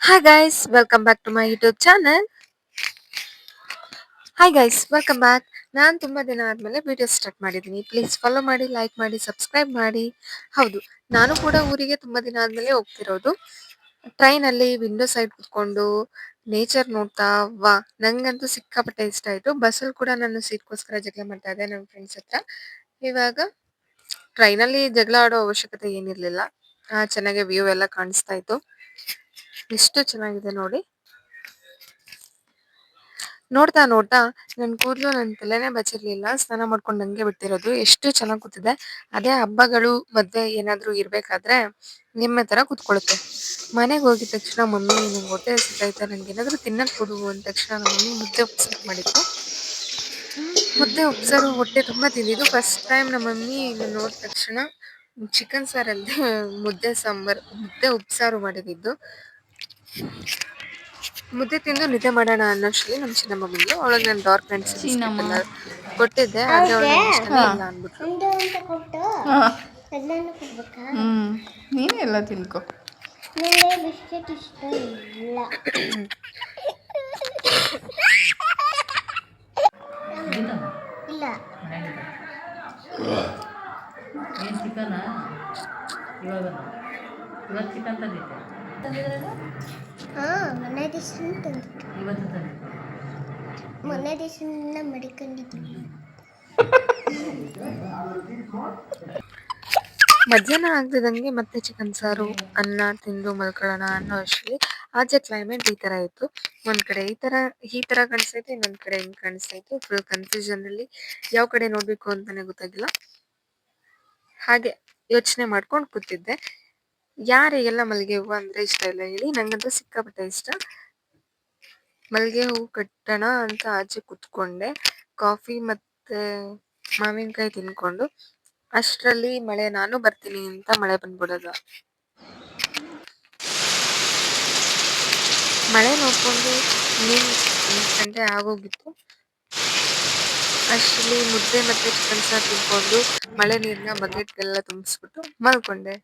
Hi guys, welcome back to my YouTube channel. Hi guys welcome back. ನಾನು ತುಂಬ ದಿನ ಆದಮೇಲೆ ವಿಡಿಯೋ ಸ್ಟಾರ್ಟ್ ಮಾಡಿದ್ದೀನಿ. ಪ್ಲೀಸ್ ಫಾಲೋ ಮಾಡಿ, ಲೈಕ್ ಮಾಡಿ, ಸಬ್ಸ್ಕ್ರೈಬ್ ಮಾಡಿ. ಹೌದು, ನಾನು ಕೂಡ ಊರಿಗೆ ತುಂಬ ದಿನ ಆದಮೇಲೆ ಹೋಗ್ತಿರೋದು. ಟ್ರೈನಲ್ಲಿ ವಿಂಡೋ ಸೈಡ್ ಕುತ್ಕೊಂಡು ನೇಚರ್ ನೋಡ್ತಾ ವಾ ನಂಗಂತೂ ಸಿಕ್ಕಾಪಟ್ಟೆ ಇಷ್ಟ ಆಯಿತು. ಬಸ್ಸಲ್ಲಿ ಕೂಡ ನಾನು ಸೀಟ್ಗೋಸ್ಕರ ಜಗಳ ಮಾಡ್ತಾ ಇದ್ದೆ ನನ್ನ ಫ್ರೆಂಡ್ಸ್ ಹತ್ರ. ಇವಾಗ ಟ್ರೈನಲ್ಲಿ ಜಗಳ ಆಡೋ ಅವಶ್ಯಕತೆ ಏನಿರಲಿಲ್ಲ. ಚೆನ್ನಾಗಿ ವ್ಯೂ ಎಲ್ಲ ಕಾಣಿಸ್ತಾ ಇತ್ತು. ಎಷ್ಟು ಚೆನ್ನಾಗಿದೆ ನೋಡಿ. ನೋಡ್ತಾ ನೋಡ್ತಾ ನನ್ನ ಕೂದಲು ನನ್ನ ತಲೆನೇ ಬಚ್ಚಿರ್ಲಿಲ್ಲ. ಸ್ನಾನ ಮಾಡ್ಕೊಂಡು ಹಂಗೆ ಬಿಟ್ಟಿರೋದು. ಎಷ್ಟು ಚೆನ್ನಾಗಿ ಕೂತಿದೆ. ಅದೇ ಹಬ್ಬಗಳು ಮದ್ವೆ ಏನಾದರೂ ಇರಬೇಕಾದ್ರೆ ನಿಮ್ಮೆ ಥರ ಕೂತ್ಕೊಳ್ಳುತ್ತೆ. ಮನೆಗೆ ಹೋಗಿದ ತಕ್ಷಣ ಮಮ್ಮಿ ನಂಗೆ ಹೊಟ್ಟೆ ಹಸಿತೈತೆ ನನಗೇನಾದರೂ ತಿನ್ನಕ್ಕೆ ಕೊಡು ಅಂದ ತಕ್ಷಣ ನಮ್ಮ ಮಮ್ಮಿ ಮುದ್ದೆ ಉಪ್ಸಾರು ಮಾಡಿದ್ರು. ಮುದ್ದೆ ಉಪ್ಸಾರು ಹೊಟ್ಟೆ ತುಂಬ ತಿಂದಿದ್ದು. ಫಸ್ಟ್ ಟೈಮ್ ನಮ್ಮ ಮಮ್ಮಿ ನೋಡಿದ ತಕ್ಷಣ ಚಿಕನ್ ಸಾರಲ್ಲದೆ ಮುದ್ದೆ ಉಪ್ಸಾರು ಮಾಡಿದ್ದು. ಮುದ್ದೆ ತಿಂದು ನಿದ್ದೆ ಮಾಡೋಣ ಅನ್ನೋಷ್ಟರಲ್ಲಿ ನಮ್ಮ ಚಿನ್ನಮ್ಮ ಬಂದ್ಲು. ಅವಳಿಗೆ ನಾನು ಡಾರ್ಕ್ ಫ್ಯಾನ್ಸಿ ಬಿಸ್ಕೆಟ್ ಚಿನ್ನಮ್ಮ ಎಲ್ಲ ಕೊಟ್ಟಿದ್ದೆ. ಆದರೆ ಅವಳು ನಂಗೆ ಇಷ್ಟನೇ ಇಲ್ಲ ಅಂದ್ಬಿಟ್ರು. ನೀನೇ ಎಲ್ಲ ತಿನ್ಕೊ. ಬಿಸ್ಕೆಟ್ ಇಷ್ಟ ಇಲ್ಲ. ಇಲ್ಲ ಏನು ಚಿಕನ ಇವಾಗ ಇವತ್ತು ಚಿಕನ್ ತಂದಿದ್ದೆ ಮೊನ್ನೆ ದಿವಸ ತಂದಿತ್ತು. ಇವತ್ತು ತಂದಿದ್ದೆ ಮೊನ್ನೆ ದಿವಸದಿಂದ ಮಡಿಕೊಂಡಿದ್ದೀವಿ. ಮಧ್ಯಾಹ್ನ ಆಗ್ತಿದ್ದಂಗೆ ಮತ್ತೆ ಚಿಕನ್ ಸಾರು ಅನ್ನ ತಿಂದು ಮಲ್ಕೊಳ್ಳೋಣ ಅನ್ನೋ ಅಷ್ಟರಲ್ಲಿ ಆಚೆ ಕ್ಲೈಮೇಟ್ ಈ ಥರ ಇತ್ತು. ಒಂದು ಕಡೆ ಈ ಥರ ಕಾಣಿಸ್ತೈತೆ, ಇನ್ನೊಂದು ಕಡೆ ಹಿಂಗೆ ಕಾಣಿಸ್ತೈತೆ. ಫುಲ್ ಕನ್ಫ್ಯೂಷನಲ್ಲಿ ಯಾವ ಕಡೆ ನೋಡಬೇಕು ಅಂತಲೇ ಗೊತ್ತಾಗಿಲ್ಲ. ಹಾಗೆ ಯೋಚನೆ ಮಾಡ್ಕೊಂಡು ಕೂತಿದ್ದೆ. ಯಾರಿಗೆಲ್ಲ ಮಲ್ಲಿಗೆ ಹೂವು ಅಂದರೆ ಇಷ್ಟ ಇಲ್ಲ ಹೇಳಿ? ನಂಗಂತೂ ಸಿಕ್ಕಾಪಟ್ಟೆ ಇಷ್ಟ. ಮಲ್ಲಿಗೆ ಹೂವು ಕಟ್ಟೋಣ ಅಂತ ಆಚೆ ಕೂತ್ಕೊಂಡೆ. ಕಾಫಿ ಮತ್ತು ಮಾವಿನಕಾಯಿ ತಿನ್ಕೊಂಡು ಅಷ್ಟರಲ್ಲಿ ಮಳೆ ನಾನು ಬರ್ತೀನಿ ಅಂತ ಮಳೆ ಬಂದ್ಬಿಡೋದು. ಮಳೆ ನೋಡ್ಕೊಂಡು 8 ಗಂಟೆ ಆಗೋಗಿತ್ತು. ಅಷ್ಟರಲ್ಲಿ ಮುದ್ದೆ ಮತ್ತು ಚಿಕನ್ ಸಾರು ತಿನ್ಕೊಂಡು ಮಳೆ ನೀರನ್ನ ಬಕೆಟ್ಗೆಲ್ಲ ತುಂಬಿಸ್ಬಿಟ್ಟು ಮಲ್ಕೊಂಡೆ.